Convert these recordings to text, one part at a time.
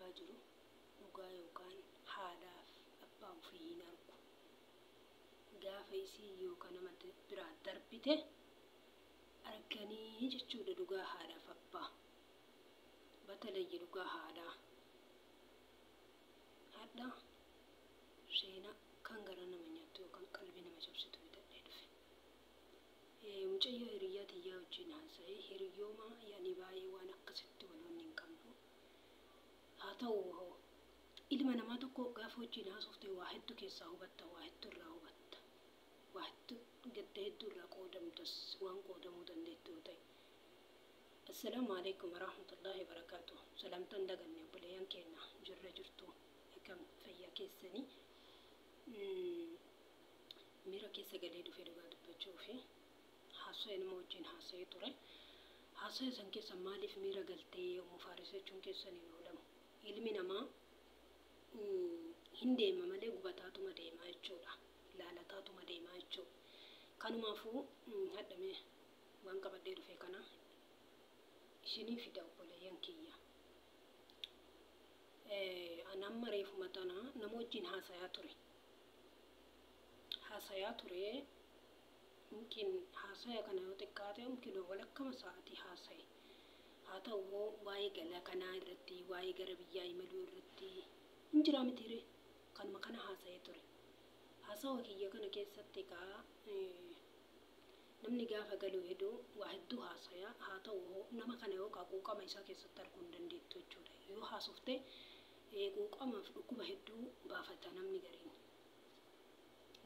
darbaa jiru dhugaa yookaan haadhaaf abbaa ofii hin argu. Gaafa isii yookaan nama biraa darbite arganii jechuudha dhugaa haadhaaf abbaa. Batalayyi dhugaa haadhaa. Hadha seenaa kan gara nama nyaattu yookaan qalbii nama cabsitu bitadhee dhufe. Mucayyoo hiriyyaa tiyyaa wajjin haasa'ee hiriyyooma yaani baay'ee waan akkasitti waloonni hin qabnu. Haa ta'u ilma namaa tokko gaafa wajjin haasofte waa hedduu keessaa hubatta, waa hedduu irraa hubatta, waa hedduu gadda hedduu irraa qoodamtas waan qoodamuu dandeettu yoo ta'e. Assalaamu alaikum warahmatullahi wabarakatuh. Salaamtaan daganne obboleeyyan keenya jirra jirtu akkam fayyaa keessanii. Miira keessa galee dhufee dhugaa dubbachuu fi haasa'ee nama wajjin haasa'ee ture. Haasa'ee san keessa maaliif miira galtee yommuu faarisachuun keessaniin oolamu? Ilmi namaa hin deema malee gubataatuma deemaa jechuudha. Laalataatuma deemaa jechuudha. Kanumaafuu hadhamee waan qabadhee dhufe kana isinii fida obboleeyyan kiyya. Anamma reefuma tana nama wajjin haasayaa ture. Mungkin haasaya kana yoo xiqqaate mungkin walakkama sa'aatii haasa'e. Haa ta'u waa'ee galaa kanaa irratti, waa'ee gara biyyaa imaluu irratti hin jira mitiire kanuma kana haasa'ee ture. Haasawa kiyya kana keessatti namni gaafa galuu hedduu waa hedduu haasaya. Haa ta'u nama kana yoo quuqama isaa keessatti arguu hin dandeettu jechuudha. Yoo haasofte quuqamaaf dhukkuba hedduu baafata namni gariin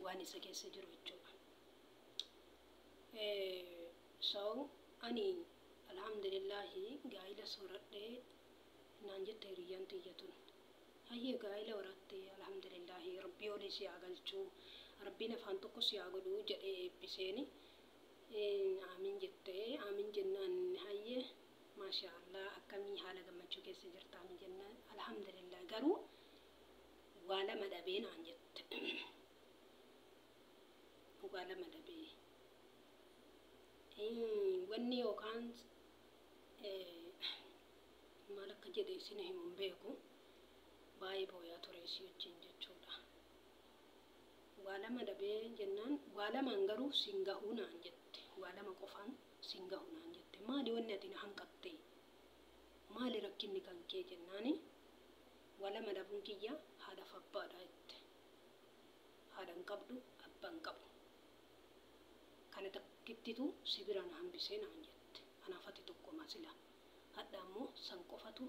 waan isa keessa jiru jechuudha. Ani alhamdulillahi gaa'ila sooradhee naan jette hiriyyaan tiyyatun. Hayyee gaa'ila horattee alhamdulillahi rabbii olii si haa galchuu, rabbiin afaan tokko si haa godhuu jedhee eebbiseeni. Amiin jettee amiin jennaan hayyee maashaallah akkamii haala gammachuu keessa jirtaanii jennaan alhamdulillah garuu waa lama dhabee naan jette. Waa lama dhabee. Wanni yookaan maal akka jedhe isin himuun beeku baay'ee booyaa ture isii wajjin jechuudha. Waa lama dhabee jennaan waa lamaan garuu siin gahuu naan jette. Waa lama qofaan siin gahuu naan jette. Maali wanni ati na hanqatte? Maali rakkinni kan kee jennaani? Waa lama dhabuun kiyya haadhaaf abbaadha jette. Haadha hin qabdu abbaa hin qabu. Kana takkittitu si biraan hambisee naan jette. Anaaf ati tokko masila. Hadha ammoo san qofatu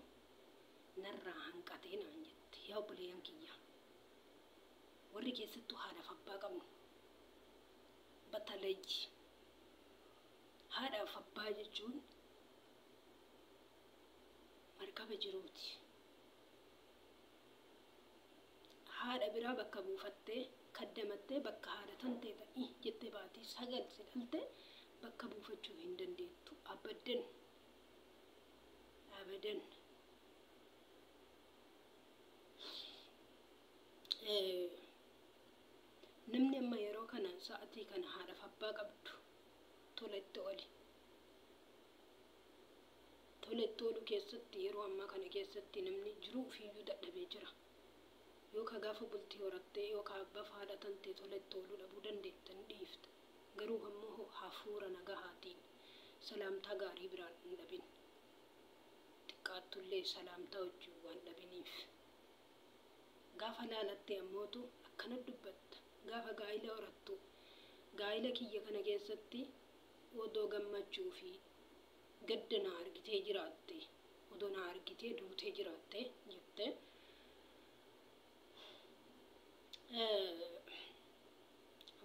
narraa hanqatee naan jette. Yaa obboleeyyan kiyya. Warri keessattuu haadhaaf abbaa qabnu. Batalayyi. Haadhaaf abbaa jechuun markaba jiruuti. Haadha biraa bakka buufattee kaddamattee bakka haadha tantee ta'i jettee baatii sagal si dhalte bakka buufachuu hin dandeettu abadan. Namni amma yeroo kana sa'atii kana haadhaaf abbaa qabdu toletti oli. Toletti olu keessatti yeroo ammaa kana keessatti namni jiruu ofiiyyuu dadhabee jira. Yookaan gaafa bultii horattee yookaan abbaa haadha tantee toletti oluu dhabuu dandeettan dhiifta. Garuu ammoo hafuura nagahaatiin salaamtaa gaarii biraan hin dhabin. Xiqqaattullee salaamtaa wajjin waan dhabiniif. Gaafa laalattee ammootu akkana dubbatta. Gaafa gaa'ila horattu gaa'ila kiyya kana keessatti odoo gammachuu fi gadda na argitee jiraatte odoo na argitee duutee jiraatte jettee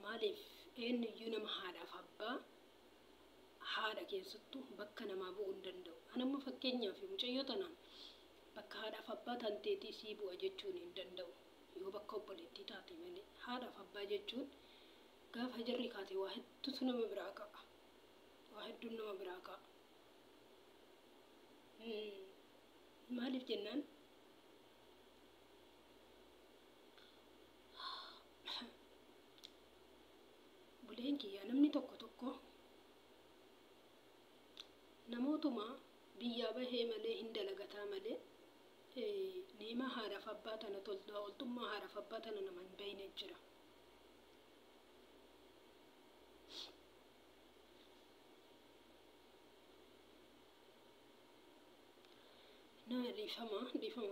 maaliif eenyuyyuu nama haadhaaf abbaa haadha keessattuu bakka namaa bu'uu hin danda'u. Anamma fakkeenyaaf mucayyoo tanaan bakka haadhaaf abbaa tanteetii sii bu'a jechuun hin danda'u. Yoo bakka obboleettii taate malee haadhaaf abbaa jechuun gaafa jarri kaate waa hedduutu nama biraa ka'a. Waa hedduun nama biraa ka'a. Maaliif jennaan buleen kiyyaa namni tokko namootuma biyyaa bahee malee hin dalagataa malee Neema haadhaaf abbaa tana toltaa oltummaa haadhaaf abbaa tana nama hin beekne jira. Nama dhiifama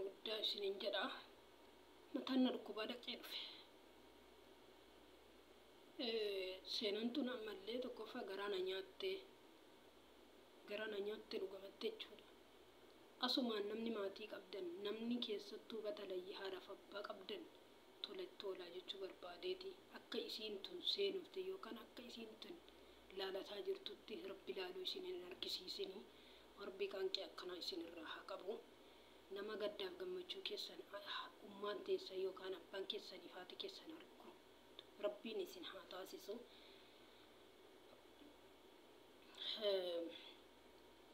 guddaa isiniin jedha. Mataan na dhukkubaa dhaqee dhufe. Seenaan tun ammallee tokkoffaa garaa na nyaatte dhugamatte jechuudha. Asumaan namni maatii qabdan, namni keessattuu batalayyi haadhaaf abbaa qabdan tola jechuu barbaadeeti. Akka isiin tun seenufte yookaan akka isiin tun laalataa jirtutti rabbi laaluu isin hin argisiisini. Rabbi qaanqee akkanaa isin irraa haa qabu. Nama gaddaaf gammachuu keessan ummaan teessan yookaan abbaan keessanii fi haati keessan argu. Rabbiin isin haa taasisu.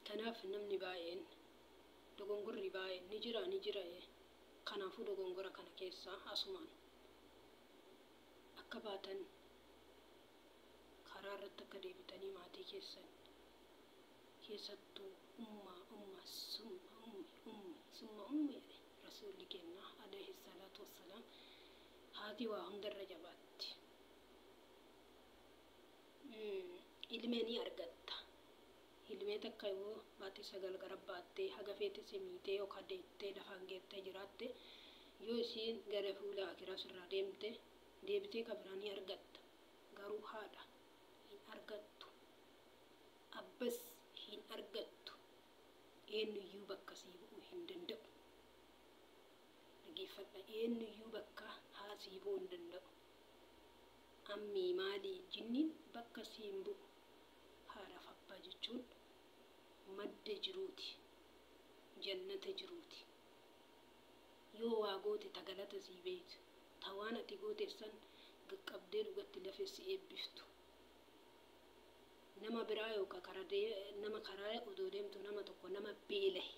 Kanaaf namni baay'een dogongorri baay'een ni jira. Kanaafuu dogongora kana keessaa asumaan akka baatan karaa irratti akka deebitanii maatii keessan keessattuu summa ummi jedhe rasuulli keenya alayhi salaatu wassalaam. Haati waa hundarra jabaatti. Ilmee ni argatta. Ilmee takka yoo baatii 9 gara baattee haga feete semiitee yookaan deettee lafaan geettee jiraatte yoo isiin gara fuula akiraa sirraa deebitee kabiraan ni argatta. Garuu haadha hin argattu. Abbas hin argattu. Eenyuyyuu bakka sii bu'uu hin danda'u. Dhageeffadha, eenyuyyuu bakka haa sii bu'uu hin danda'u. Ammii maalii jinniin bakka sii hin bu'u. Haadhaaf abbaa jechuun madda jiruuti, jannata jiruuti. Yoo waa goote tagalata sii beektu, tawaan ati gooteessan qaqqabdee dhugatti lafeessi eebbiftu. Nama biraa yookaan nama karaa odoo deemtu nama tokko nama beelahe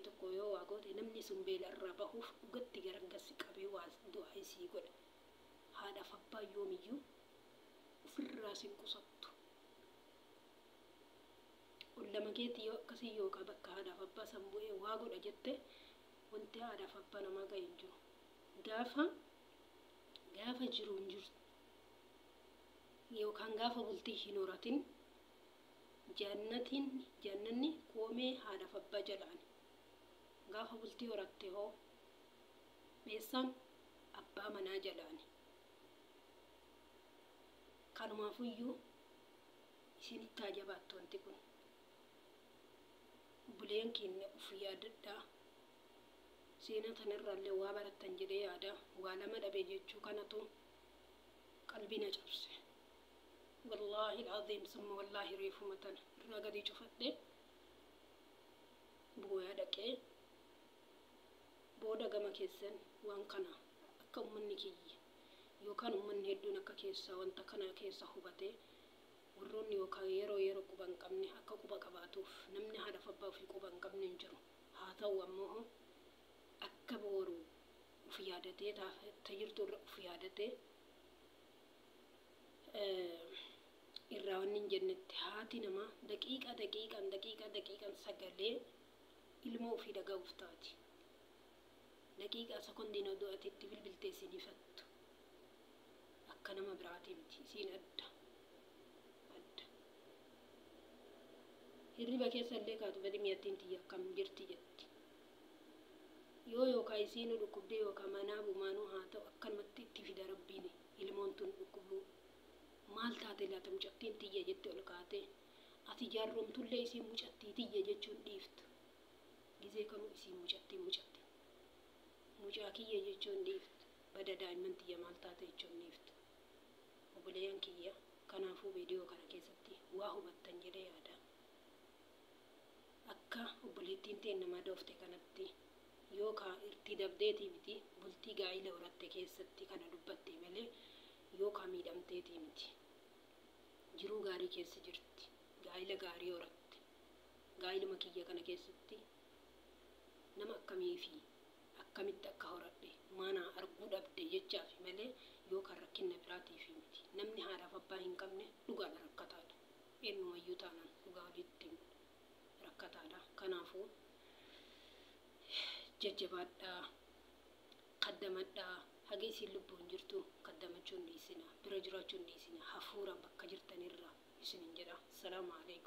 tokko yoo waa goote namni sun beela irraa bahuuf dhugatti garaggassi qabee waa du'aa isii godha. Haadhaaf abbaa yoomiyyuu ofirraa sin qusattu. Lama keetti yoo akkasii yookaan bakka haadhaaf abbaa san bu'ee waa godha jette wanti haadhaaf abbaa namaa ga'e hin jiru. Gaafa jiru hin jirtu yookaan gaafa bultii hin horatin jannanni koomee haadhaaf abbaa jalaan. Gaafa bultii horatte hoo meessaan abbaa manaa jalaani. Kanumaafuyyuu isinitti haa jabaattu wanti kun. Buleen keenya uf yaadadhaa. Seenaa tanarraallee waa barattan jedhee yaada. Waa lama dhabee jechuu kanatu qalbii na cabse. Wallaahi al'aziim summa wallaahi reefuma tana irraa gadi cufadhee booyaa dhaqee booda gama keessan waan kana akka ummanni kiyya yookaan ummanni hedduun akka keessaa wanta kana keessa hubatee warroonni yookaan yeroo quba hin qabne akka quba qabaatuuf namni haadhaaf abbaa ofii quba hin qabne hin jiru. Haa ta'u ammoo akka booru uf yaadatee tajirtu irra uf yaadatee irraa wanni hin jennetti haati namaa daqiiqaan sagalee ilmoo ofii dhaga'uuf taati. Daqiiqaa sekondiin odoo ati itti bilbiltee isiniifattu akka nama biraatii miti isiin adda. Hirriba keessa illee kaatu badi miyattiin tiyya akkam jirti jetti. Yoo yookaan isiin dhukkubdee yookaan manaa bumaanuu haa ta'u akkanumatti itti fida rabbiin ilmoon tun dhukkubuu. Maal taate laata mucattiin tiyya jette ol kaatee ati jaarromtullee isiin mucattii tiyya jechuun dhiiftu. Gizee kamuu isiin mucatti. Mucaa kiyya jechuun dhiiftu. Bada daa'imman tiyya maal taate jechuun dhiiftu. Obboleeyyan kiyya kanaafuu viidiyoo kana keessatti waa hubattan jedhee yaada. Akka obboleettiin ta'e nama doofte kanatti yookaan itti dabdeetii miti bultii gaa'ila horatte keessatti kana dubbatte malee yookaan miidhamteetii miti. Jiruu gaarii keessa jirti. Gaa'ila gaarii horatte. Gaa'iluma kiyya kana keessatti nama akkamii fi akkamitti akka horadhe maana arguu dhabde jechaaf malee yookaan rakkina biraatiif miti. Namni haadhaaf abbaa hin qabne dhugaadha rakkataadha. Eenyumayyuu taanaan dhugaa walitti rakkataadha. Kanaafuu jajjabaadhaa, qaddamadhaa. Hagi isin lubbuun jirtu qaddamachuun dhiisina, bira jiraachuun dhiisina. Hafuuraan bakka jirtanirra isinin jedha. Salaamu alaikum.